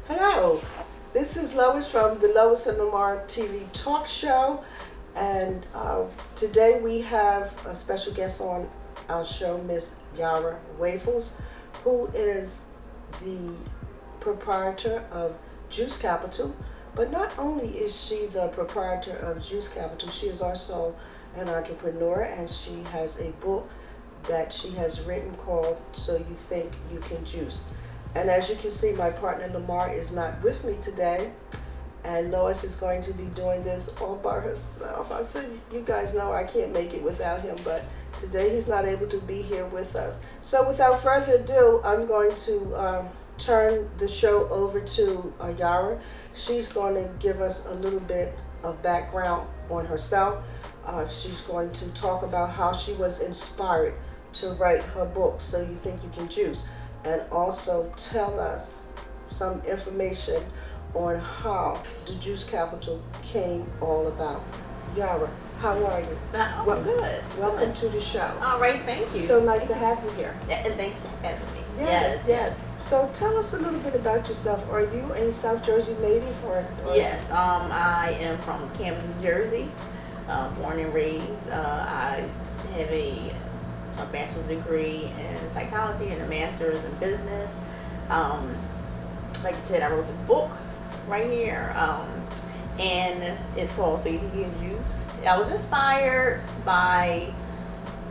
Hello, this is Lois from the Lois and Lamar TV talk show, and today we have a special guest on our show, Miss Yara Waples, who is the proprietor of Juice Capital. But not only is she the proprietor of Juice Capital, she is also an entrepreneur, and she has a book that she has written called So You Think You Can Juice. And as you can see, my partner Lamar is not with me today, and Lois is going to be doing this all by herself. I said, you guys know I can't make it without him, but today he's not able to be here with us. So without further ado, I'm going to turn the show over to Yara. She's going to give us a little bit of background on herself. She's going to talk about how she was inspired to write her book, So You Think You Can Juice, and also tell us some information on how the Juice Capital came all about. Yara, how are you? Good. Welcome Good. to the show. All right, thank you. So nice to have you here. And thanks for having me. Yes. So tell us a little bit about yourself. Are you a South Jersey native or? Yes. I am from Camden, New Jersey. Born and raised. I have a bachelor's degree in psychology and a master's in business. Like I said, I wrote this book right here, and it's called So You Think You Can Juice. I was inspired by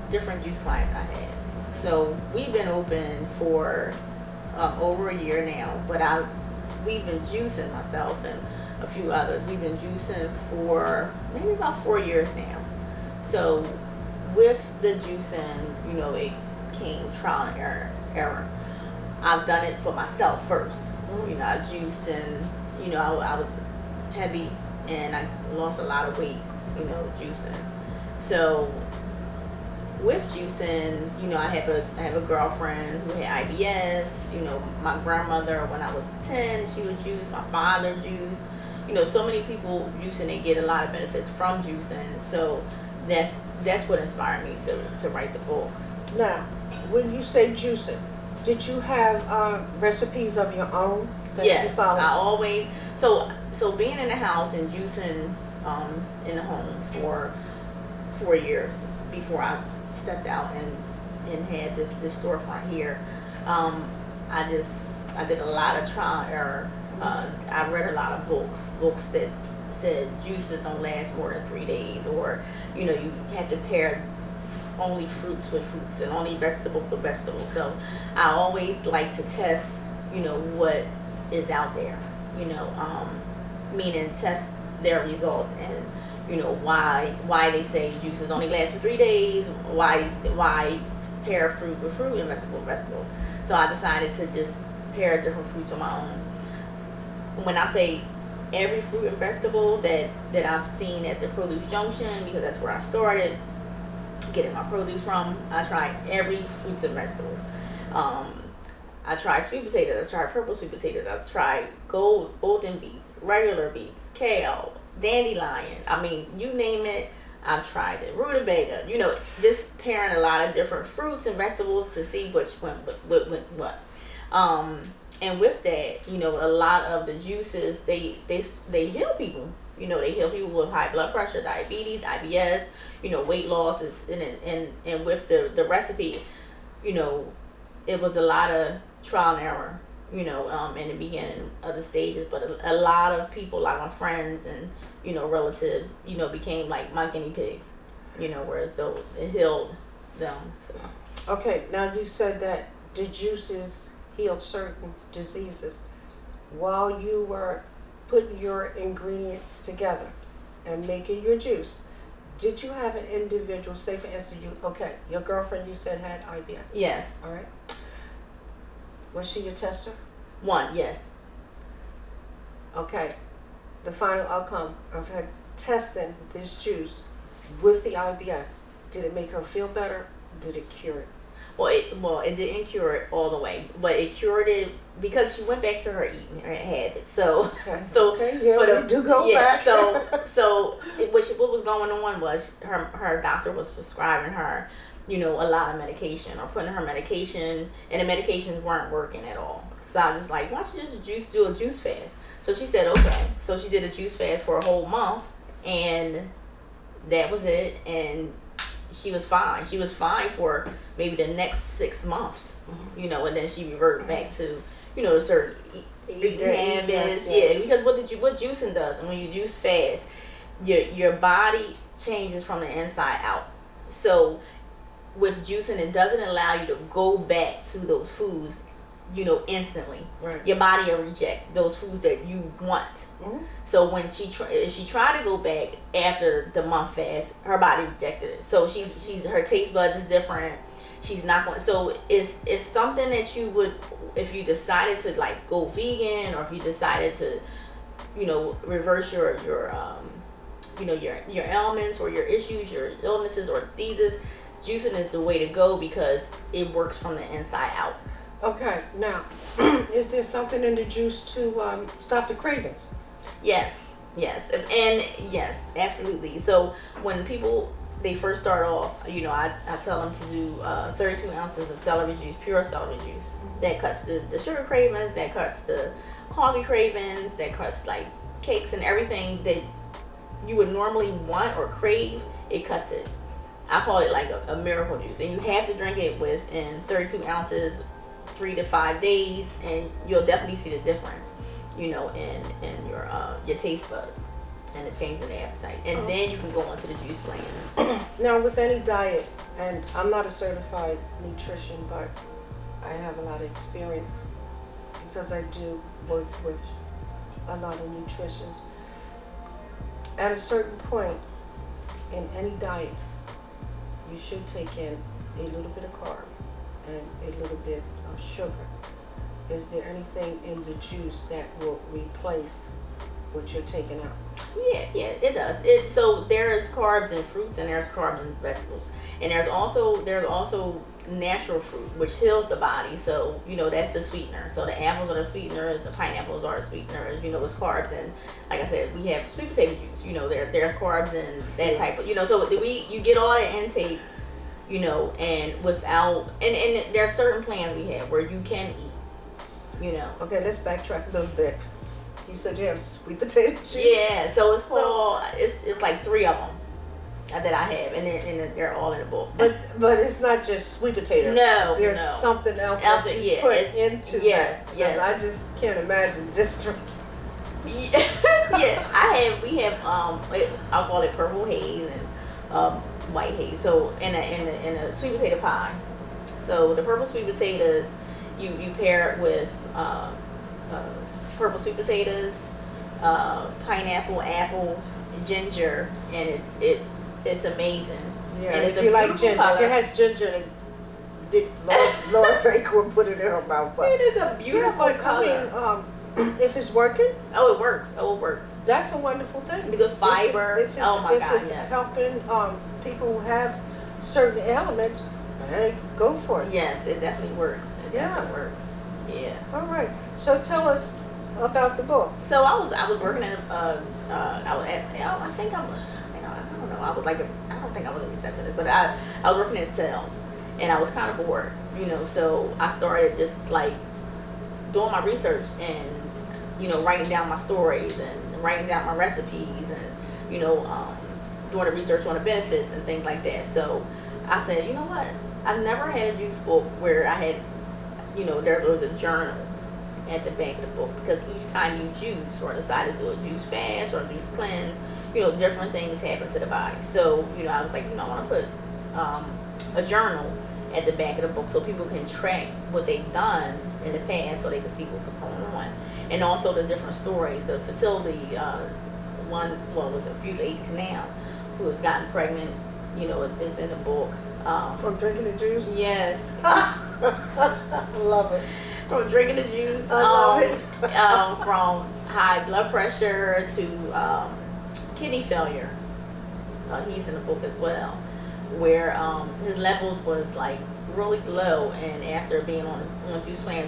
different juice clients I had. So we've been open for over a year now, but we've been juicing, myself and a few others. We've been juicing for maybe about 4 years now. So with the juicing, it came trial and error. I've done it for myself first. I juiced and, I was heavy and I lost a lot of weight, juicing. So with juicing, I have a girlfriend who had IBS. My grandmother, when I was 10, she would juice. My father juiced. So many people juicing, they get a lot of benefits from juicing. So that's what inspired me to write the book. Now, when you say juicing, did you have recipes of your own that Yes, you followed? I always so being in the house and juicing in the home for 4 years before I stepped out and had this storefront here. I did a lot of trial and error. I read a lot of books that said juices don't last more than 3 days, or you have to pair only fruits with fruits and only vegetables with vegetables. So I always like to test what is out there, meaning test their results, and why they say juices only last for 3 days, why pair fruit with fruit and vegetable with vegetables. So I decided to just pair different fruits on my own. When I say every fruit and vegetable that I've seen at the produce junction, because that's where I started getting my produce from, I tried every fruits and vegetables. I tried sweet potatoes, I tried purple sweet potatoes, I tried golden beets, regular beets, kale, dandelion. I mean, you name it, I've tried it. Rutabaga, just pairing a lot of different fruits and vegetables to see which one with what. And with that, a lot of the juices, they heal people. They heal people with high blood pressure, diabetes, IBS, weight loss is and with the recipe, it was a lot of trial and error, in the beginning of the stages, but a lot of people, like my friends and, relatives, became like my guinea pigs, whereas though it healed them. So. Okay, now you said that the juices healed certain diseases. While you were putting your ingredients together and making your juice, did you have an individual, say for instance, your girlfriend you said had IBS? Yes. All right. Was she your tester? One, yes. Okay. The final outcome of her testing this juice with the IBS, did it make her feel better? Did it cure it? Well, it didn't cure it all the way, but it cured it because she went back to her eating her habits. So, yeah, we do go back. What was going on was her doctor was prescribing her, a lot of medication, or putting her medication, and the medications weren't working at all. So I was just like, why don't you just do a juice fast? So she said, okay. So she did a juice fast for a whole month, and that was it. And she was fine. She was fine for maybe the next 6 months, you know, and then she reverted back to, you know, certain eating habits. Yeah, because what juicing does, and when you juice fast, your body changes from the inside out. So with juicing, it doesn't allow you to go back to those foods, you know, instantly. Right. Your body will reject those foods that you want. So when if she tried to go back after the month fast, her body rejected it. So her taste buds is different. She's not going. So it's something that you would, if you decided to like go vegan, or if you decided to, you know, reverse your you know, your ailments or your issues, your illnesses or diseases, juicing is the way to go because it works from the inside out. Okay, now, is there something in the juice to stop the cravings? Yes, and yes, absolutely. So when people, they first start off, you know, I tell them to do 32 ounces of celery juice, pure celery juice. That cuts the sugar cravings, that cuts the coffee cravings, that cuts like cakes and everything that you would normally want or crave. It cuts it. I call it like a miracle juice, and you have to drink it within 32 ounces, 3 to 5 days, and you'll definitely see the difference, you know, in your taste buds and the change in the appetite. And then you can go on to the juice plan. Now, with any diet, and I'm not a certified nutrition, but I have a lot of experience because I do work with a lot of nutritionists. At a certain point in any diet, you should take in a little bit of carb and a little bit of sugar. Is there anything in the juice that will replace what you're taking out? Yeah, it does. So there's carbs in fruits, and there's carbs in vegetables, and there's also natural fruit, which heals the body. So, you know, that's the sweetener. So the apples are the sweeteners, the pineapples are the sweeteners, you know, it's carbs. And like I said, we have sweet potato juice, you know, there's carbs and that type of, you know, so you get all the intake, you know, and without, and there are certain plans we have where you can eat, you know. Okay, let's backtrack a little bit. You said you have sweet potato juice? Yeah, so it's called, it's like 3 of them that I have, and they're all in the book. But it's not just sweet potato. No, there's something else that you put into that. Yes. I just can't imagine just drinking. Yeah, we have I'll call it purple haze and white haze. So in a sweet potato pie. So the purple sweet potatoes, you pair it with purple sweet potatoes, pineapple, apple, ginger, and it's amazing. Yeah, and it's if you like ginger, if it has ginger, Laura Saker would put it in her mouth. But it is a beautiful color. I mean, if it's working, it works. It works. That's a wonderful thing. The good fiber. If it's helping people who have certain ailments, hey, go for it. Yes, it definitely works. Definitely works. Yeah. All right. So tell us about the book. So I was working at I don't think I was a receptionist, but I was working in sales, and I was kind of bored, you know, so I started just like doing my research and, you know, writing down my stories and writing down my recipes and, you know, doing the research on the benefits and things like that. So I said, you know what, I've never had a juice book where I had, you know, there was a journal at the back of the book, because each time you juice or decide to do a juice fast or a juice cleanse, you know, different things happen to the body. So, you know, I was like, you know, I want to put a journal at the back of the book so people can track what they've done in the past, so they can see what was going on, and also the different stories. The fertility was a few ladies now who have gotten pregnant, you know, it's in the book. From drinking the juice? Yes. I love it. From drinking the juice. I love it. From high blood pressure to kidney failure. He's in the book as well, where his levels was like really low, and after being on juice plans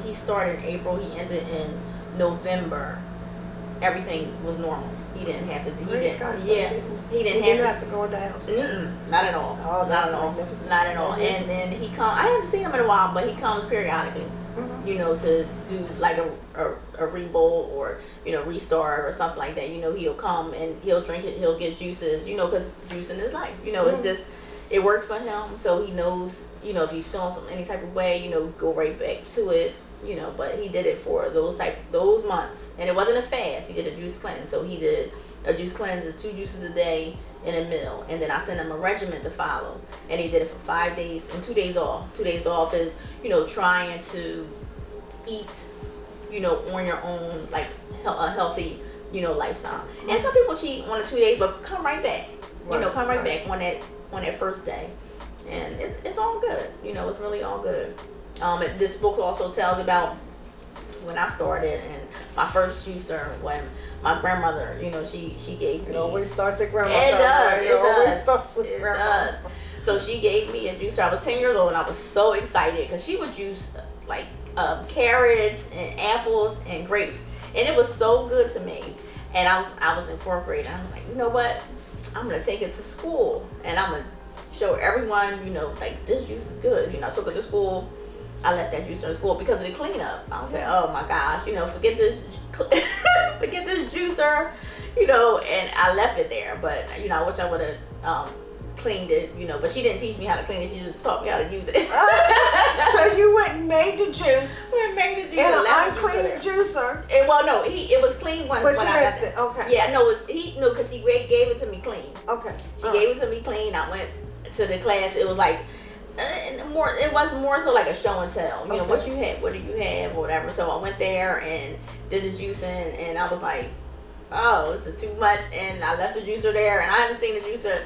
he started in April, he ended in November, everything was normal. He didn't have to. He didn't have to go in the house. Not at all. Oh, not at all. Not at all. And then he comes. I haven't seen him in a while, but he comes periodically. you know, to do like a revolt or, you know, restart or something like that. You know, he'll come and he'll drink it, he'll get juices, you know, because juicing is life. You know, it's just, it works for him. So he knows, you know, if he's feeling some any type of way, you know, go right back to it, you know. But he did it for those months. And it wasn't a fast. He did a juice cleanse. So he did a juice cleanse is 2 juices a day in a meal, and then I sent him a regimen to follow, and he did it for 5 days and 2 days off. 2 days off is, you know, trying to eat, you know, on your own, like a healthy, you know, lifestyle. And some people cheat on the 2 days, but come right back, you know, come right back on that first day, and it's all good, you know, it's really all good. This book also tells about when I started and my first juicer, when my grandmother, you know, she gave me. It always starts at grandma's. It does. It always starts with grandma. So she gave me a juicer. I was 10 years old and I was so excited because she would juice like carrots and apples and grapes, and it was so good to me. And I was in 4th grade, and I was like, you know what? I'm gonna take it to school, and I'm gonna show everyone, you know, like this juice is good. You know, I took it to school. I left that juicer in school because of the cleanup. I was like, oh my gosh, you know, forget this juicer, you know, and I left it there. But, you know, I wish I would have cleaned it, you know, but she didn't teach me how to clean it. She just taught me how to use it. So you went and made the juice. Made the juice. And an unclean juicer. It was clean when But you I missed got it. Okay. Yeah, no, because she gave it to me clean. Okay. She gave it to me clean. I went to the class. It was like, it was more so like a show and tell, you know, what do you have or whatever. So I went there and did the juicing, and I was like, oh, this is too much, and I left the juicer there, and I haven't seen the juicer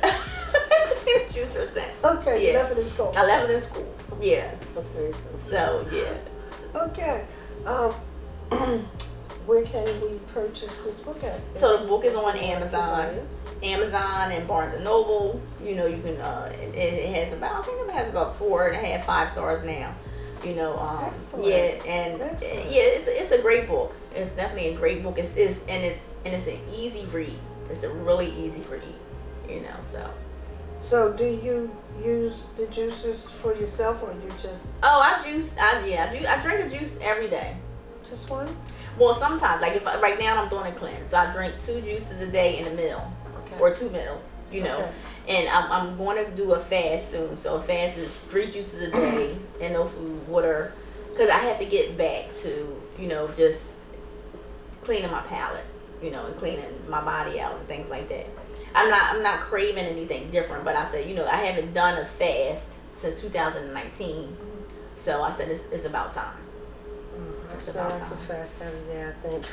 since. Okay, you left it in school. I left it in school. Yeah. Okay. So yeah. Okay. Where can we purchase this book at? So the book is on Amazon and Barnes and Noble. You know, you can. It has about, I think it has about 4.5, 5 stars now. You know, Excellent. Yeah, and Excellent. yeah, it's a great book. It's definitely a great book. It's an easy read. It's a really easy read. You know, so. So do you use the juicers for yourself, or you just? Oh, I drink a juice every day. Just one? Well, sometimes, like right now I'm doing a cleanse, so I drink 2 juices a day in a meal, or 2 meals, you know. Okay. And I'm going to do a fast soon. So a fast is 3 juices a day and no food, water, because I have to get back to, you know, just cleaning my palate, you know, and cleaning my body out and things like that. I'm not craving anything different, but I said, you know, I haven't done a fast since 2019, so I said it's about time. So I could fast every day, I think.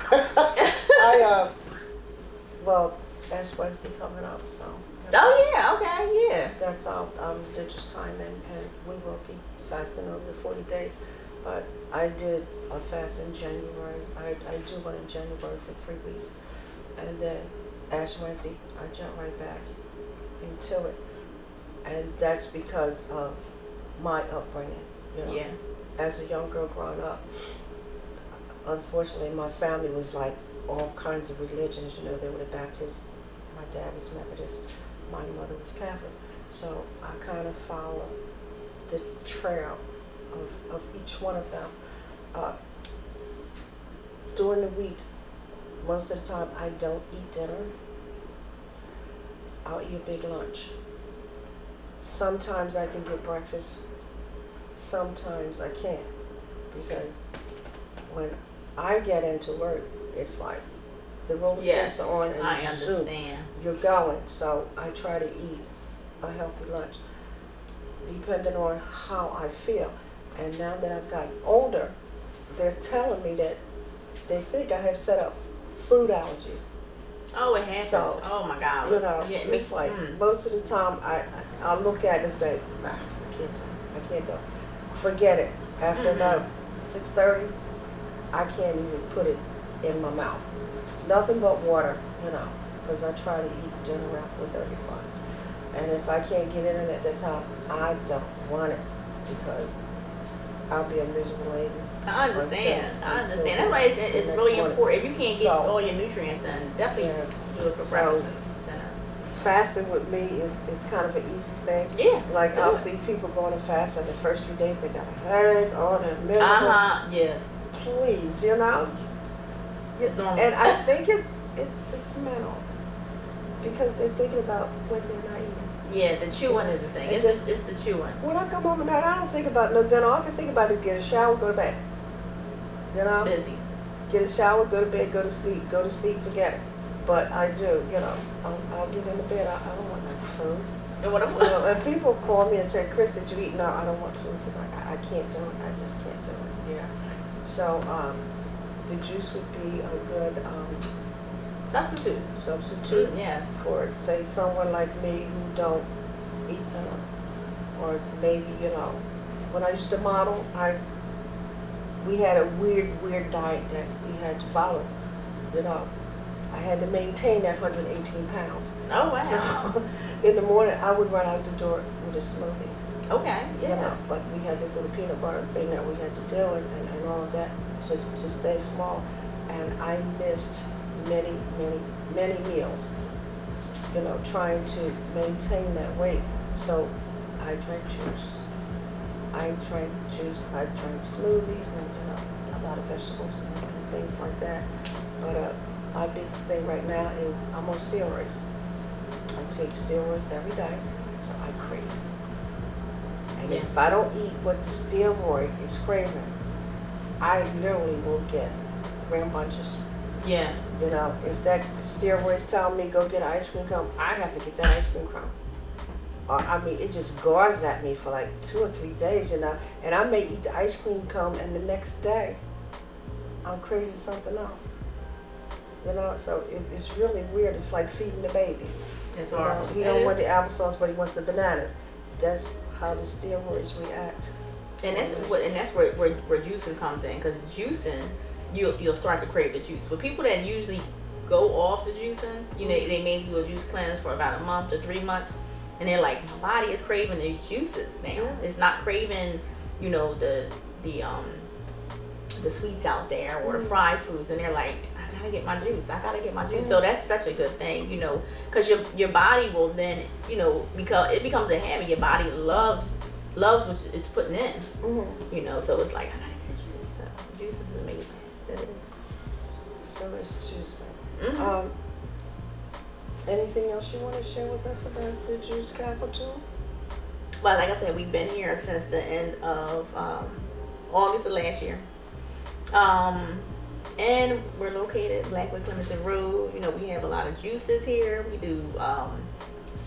Well, Ash Wednesday coming up, so. Oh yeah, okay, yeah. That's our religious time, and we will be fasting over the 40 days. But I did a fast in January. I do one in January for 3 weeks, and then Ash Wednesday I jump right back into it, and that's because of my upbringing. You know, Yeah. As a young girl growing up, unfortunately, my family was like all kinds of religions. You know, they were the Baptists. My dad was Methodist. My mother was Catholic. So I kind of follow the trail of each one of them. During the week, most of the time, I don't eat dinner. I'll eat a big lunch. Sometimes I can get breakfast. Sometimes I can't, because when I get into work, it's like the roll skates are on and I understand. You're going. So I try to eat a healthy lunch, depending on how I feel. And now that I've gotten older, they're telling me that they think I have set up food allergies. Oh, it happens. So, oh my God. You know, yeah, it's like most of the time I'll look at it and say, I can't do it. Forget it. After about 6:30, I can't even put it in my mouth. Nothing but water, you know, because I try to eat dinner around 4:35. And if I can't get in at that time, I don't want it, because I'll be a miserable lady. I understand. That's why it's really important. If you can't get all your nutrients in, definitely do it for breakfast and dinner. fasting with me is kind of an easy thing. Yeah. Like do I'll it. see people going to fast, and the first few days they got a headache, or the middle. Yes. Please, you know. It's normal. And I think it's mental because they're thinking about what they're not eating. Yeah, the chewing is the thing. It's the chewing. When I come home at night, I don't think about no dinner. All I can think about is get a shower, go to bed. You know. Busy. Get a shower, go to bed, go to sleep, forget it. But I do, you know, I'll get into bed. I don't want no food. And what You know, and people call me and say, Chris, did you eat? No, I don't want food tonight. I can't do it. I just can't do it. Yeah. So the juice would be a good substitute yes. for, say, someone like me who don't eat dinner. Or maybe, you know, when I used to model, we had a weird diet that we had to follow, you know. I had to maintain that 118 pounds. Oh, wow. So in the morning, I would run out the door with a smoothie. Okay, yeah. You know, but we had this little peanut butter thing that we had to do and all of that to stay small. And I missed many meals, you know, trying to maintain that weight. So I drank juice. I drank smoothies and, you know, a lot of vegetables and things like that. But my biggest thing right now is I'm on steroids. I take steroids every day, so I crave. And if I don't eat what the steroid is craving, I literally will get rambunctious. Yeah. You know, if that steroid's telling me go get an ice cream cone, I have to get that ice cream cone. Or, I mean, it just guards at me for like 2 or 3 days, you know. And I may eat the ice cream cone, and the next day, I'm craving something else. You know, so it's really weird. It's like feeding the baby. It's you hard. know, he don't want the applesauce, but he wants the bananas. That's how the steroids react. And that's where juicing comes in, because juicing, you'll start to crave the juice. But people that usually go off the juicing, you know, they may do a juice cleanse for about a month to 3 months, and they're like, my body is craving the juices now. Yeah. It's not craving, you know, the sweets out there or the fried foods, and they're like, I gotta get my juice. So that's such a good thing, you know, because your body will then, you know, because it becomes a habit. Your body loves what it's putting in, you know. So it's like, I gotta get juice. So juice is amazing. It is. So it's juicing. Anything else you want to share with us about the Juice Capital? Well, like I said, we've been here since the end of August of last year. And we're located Blackwood Clemson Road. You know, we have a lot of juices here. We do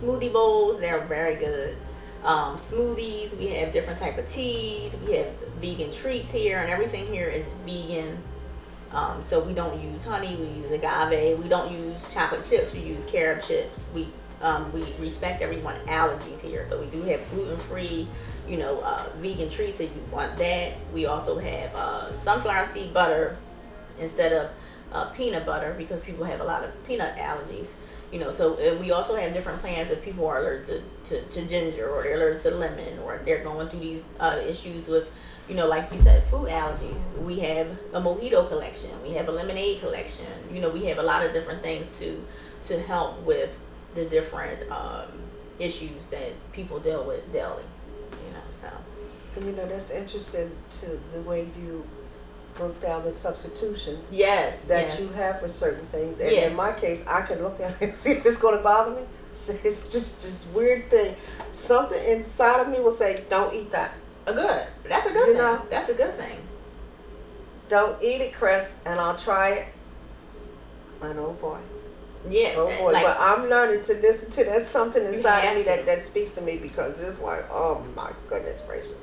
smoothie bowls. They're very good. Smoothies. We have different type of teas. We have vegan treats here, and everything here is vegan. So we don't use honey. We use agave. We don't use chocolate chips. We use carob chips. We respect everyone's allergies here. So we do have gluten-free, you know, vegan treats if you want that. We also have sunflower seed butter instead of peanut butter, because people have a lot of peanut allergies, you know. So and we also have different plans if people are allergic to ginger, or they're allergic to lemon, or they're going through these issues with, you know, like you said, food allergies. We have a mojito collection. We have a lemonade collection. You know, we have a lot of different things to help with the different issues that people deal with daily, you know. So, and you know, that's interesting to the way you broke down the substitutions that you have for certain things. And in my case, I can look at it and see if it's going to bother me. So it's just this weird thing. Something inside of me will say, don't eat that. That's a good thing. Know? That's a good thing. Don't eat it, Chris, and I'll try it. And oh boy. Yeah. Oh boy. Like, but I'm learning to listen to that something inside of me that speaks to me, because it's like, oh my goodness gracious.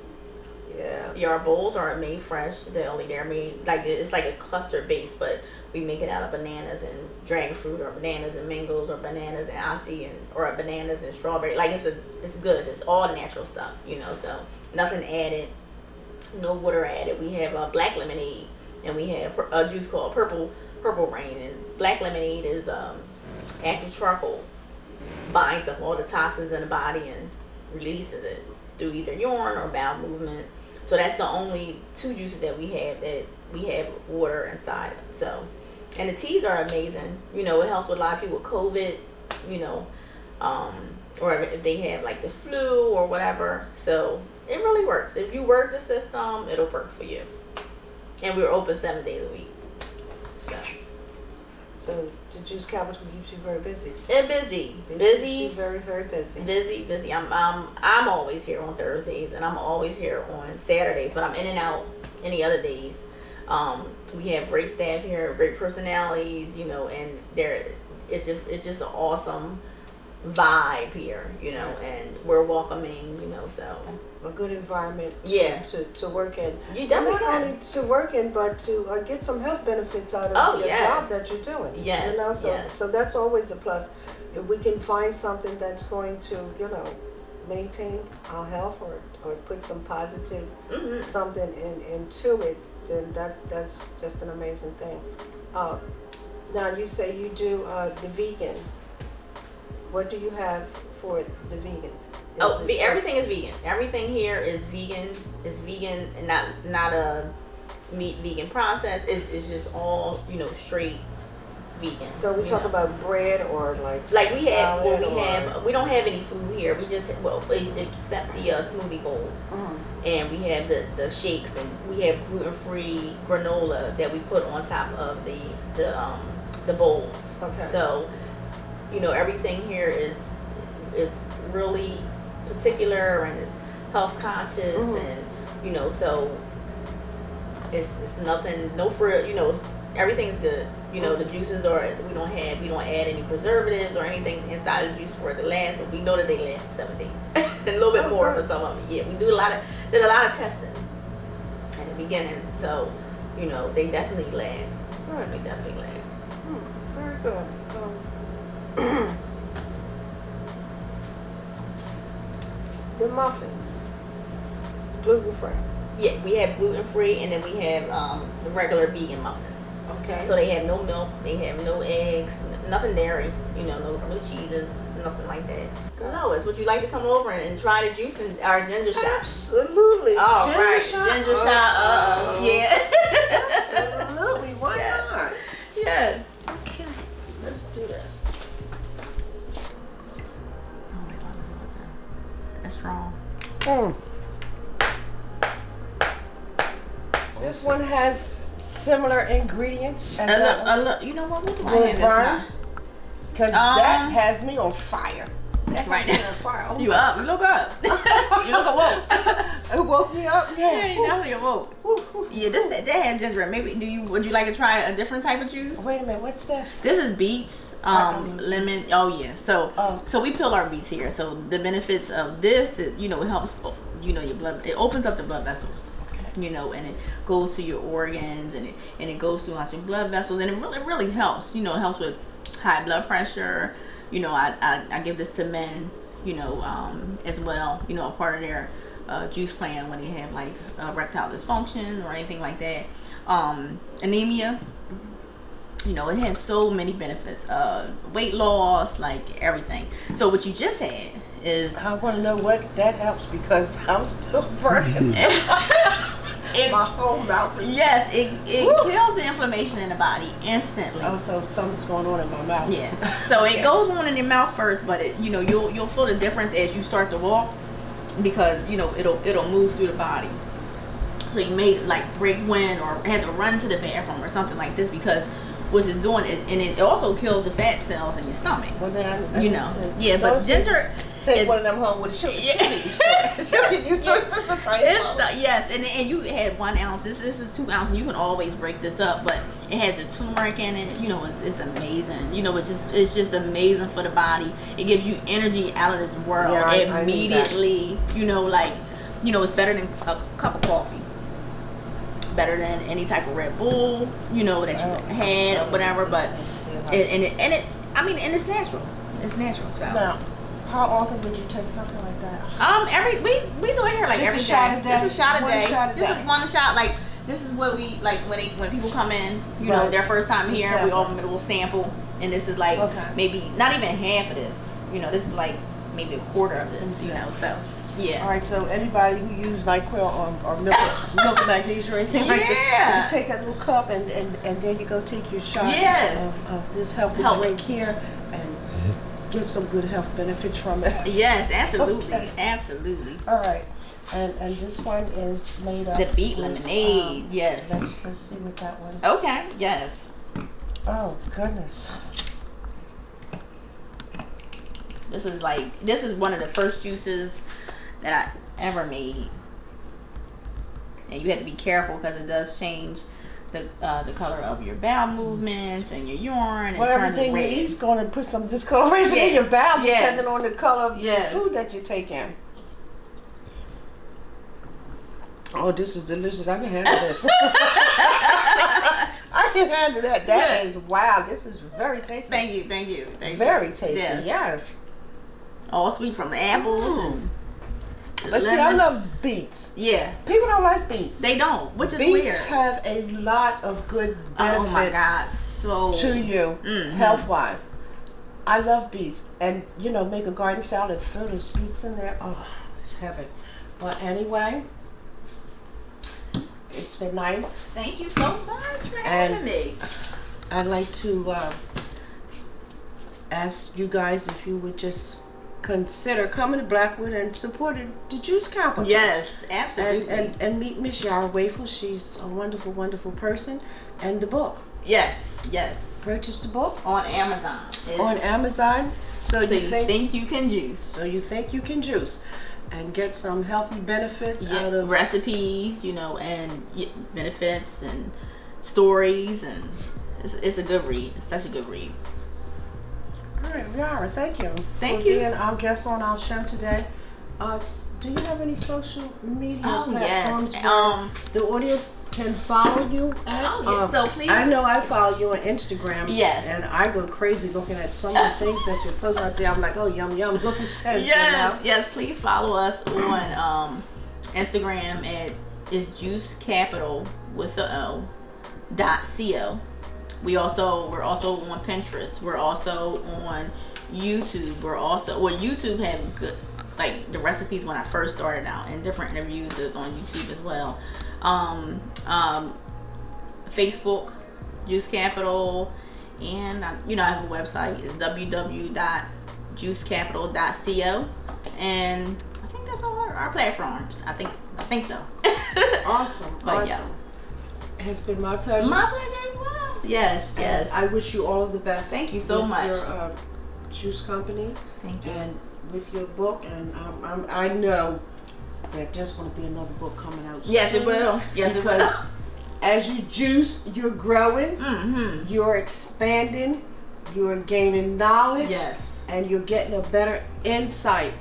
Yeah. Our bowls are made fresh. They're made like, it's like a cluster base, but we make it out of bananas and dragon fruit, or bananas and mangoes, or bananas and asi, or bananas and strawberry. Like it's good. It's all natural stuff, you know. So nothing added, no water added. We have a black lemonade, and we have a juice called purple rain. And black lemonade is active charcoal, binds up all the toxins in the body and releases it through either urine or bowel movement. So that's the only 2 juices that we have water inside. So, and the teas are amazing. You know, it helps with a lot of people with COVID. You know, or if they have like the flu or whatever. So it really works. If you work the system, it'll work for you. And we're open 7 days a week. So the juice capital keeps you very busy. And busy, very, very busy. Busy. I'm always here on Thursdays, and I'm always here on Saturdays, but I'm in and out any other days. We have great staff here, great personalities, you know, and it's just an awesome vibe here, you know, and we're welcoming, you know, so a good environment to work in. You definitely not only to work in, but to get some health benefits out of the job that you're doing. Yes. You know, so that's always a plus. If we can find something that's going to, you know, maintain our health or put some positive something into it, then that's just an amazing thing. Now you say you do the vegan. What do you have for the vegans? Everything is vegan. Everything here is vegan. It's vegan and not a meat vegan process. It's just all, you know, straight vegan. So we talk about bread or like we don't have any food here. We just except the smoothie bowls, and we have the shakes, and we have gluten-free granola that we put on top of the bowls. Okay. So, you know, everything here is really particular and is health conscious, and you know, so it's nothing, no fruit, you know, everything's good. You know, the juices we don't add any preservatives or anything inside the juice for it to last, but we know that they last 7 days. A little bit more for some of them. Yeah, we did a lot of testing in the beginning, so you know, they definitely last. Right. They definitely last. Very good. The muffins, gluten-free. Yeah, we have gluten-free, and then we have the regular vegan muffins. Okay. So they have no milk, they have no eggs, nothing dairy, you know, no cheeses, nothing like that. Lois, would you like to come over and try the juice and our ginger shot? Absolutely. Oh, ginger right. shot? Ginger shot. Yeah. Absolutely. Why not? Yes. Okay. Let's do this. Oh my God. That's strong. This one has similar ingredients as that you know what? We'll do one. my hand Because that has me on fire. That has right me now. on fire. Oh You up? You look up. You look awoke. It woke me up. Yeah, you definitely awoke. Yeah, that has ginger. Maybe would you like to try a different type of juice? Wait a minute, what's this? This is beets, lemon. Oh yeah. So we peel our beets here. So the benefits of this, it helps. You know, your blood. It opens up the blood vessels. You know, and it goes to your organs, and it goes throughout your blood vessels, and it really helps. You know, it helps with high blood pressure. You know, I give this to men, you know, as well. You know, a part of their juice plan when they have like erectile dysfunction or anything like that. Anemia. You know, it has so many benefits. Weight loss, like everything. So what you just had is, I want to know what that helps, because I'm still burning. My whole mouth. Yes, it kills the inflammation in the body instantly. Oh, so something's going on in my mouth. Yeah. So it goes on in your mouth first, but you'll feel the difference as you start to walk, because you know it'll move through the body. So you may like break wind or have to run to the bathroom or something like this, because what it's doing is, and it also kills the fat cells in your stomach. Well, then but ginger. Take one of them home with sugar. You store just a tiny one. Yes, and you had 1 ounce. This is 2 ounces. You can always break this up, but it has the turmeric in it. You know, it's amazing. You know, it's just amazing for the body. It gives you energy out of this world immediately. You know, like, you know, it's better than a cup of coffee. Better than any type of Red Bull, you know, that you had or whatever. But it's natural. It's natural. So. Now, how often would you take something like that? We do it here like every day. Just a shot a day. Just one shot. Like, this is what we like when people come in, you know, their first time here. We all will sample, and this is like maybe not even half of this. You know, this is like maybe a quarter of this. You know, so. Yeah. All right. So anybody who use NyQuil or milk of magnesia or anything like that, you take that little cup and then you go take your shot of this healthy drink here, and get some good health benefits from it. Yes, absolutely, Okay. absolutely. All right, and this one is made up. The beet with, lemonade. Yes. Let's see what that one. Okay. Yes. Oh goodness. This is one of the first juices that I ever made, and you have to be careful because it does change the color of your bowel movements and your urine. Well, everything you eat is going to put some discoloration in your bowel, depending on the color of the food that you take in. Oh, this is delicious. I can handle this. I can handle that. That is, wow, this is very tasty. Thank you. Very tasty, yes. All sweet from the apples. And but see, I love beets. Yeah. People don't like beets. They don't, which is beets weird. Beets have a lot of good benefits oh my God. to you, health-wise. I love beets. And, you know, make a garden salad, throw those beets in there. Oh, it's heaven. But anyway, it's been nice. Thank you so much for having me. I'd like to ask you guys if you would just consider coming to Blackwood and supporting the Juice Capital. Yes, absolutely. And meet Miss Yara Waples. She's a wonderful, wonderful person. And the book. Yes. Purchase the book on Amazon. On Amazon. So you think you can juice. So you think you can juice. And get some healthy benefits out of recipes, you know, and benefits and stories, and it's a good read. It's such a good read. All right, Yara, thank you. Thank for you. being our guest on our show today. Do you have any social media platforms where the audience can follow you at? So please. I know I follow you on Instagram. Yes. And I go crazy looking at some of the things that you post out there. I'm like, oh, yum, yum. Look at this. Yes. Please follow us on Instagram at Juice Capital with the .co. We're also on Pinterest. We're also on YouTube. YouTube had good, like the recipes when I first started out, and different interviews is on YouTube as well. Facebook, Juice Capital, and I have a website. It's www.juicecapital.co, and I think that's all our platforms. I think so. Awesome. Yeah. It's been my pleasure. My pleasure as well. Yes. And I wish you all of the best. Thank you so much. With your juice company. Thank you. And with your book, and I know that there's going to be another book coming out soon. Yes, it will. Because as you juice, you're growing, you're expanding, you're gaining knowledge, and you're getting a better insight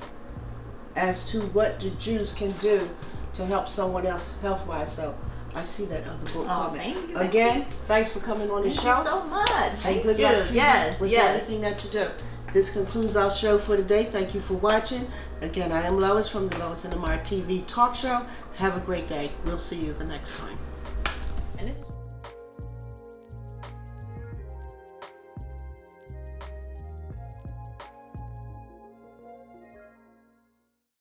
as to what the juice can do to help someone else health-wise. So I see that other book coming. Thank you. Again, thanks for coming on the show. Thank you so much. And good luck to you with everything that you do. This concludes our show for today. Thank you for watching. Again, I am Lois from the Lois and Amar TV talk show. Have a great day. We'll see you the next time. And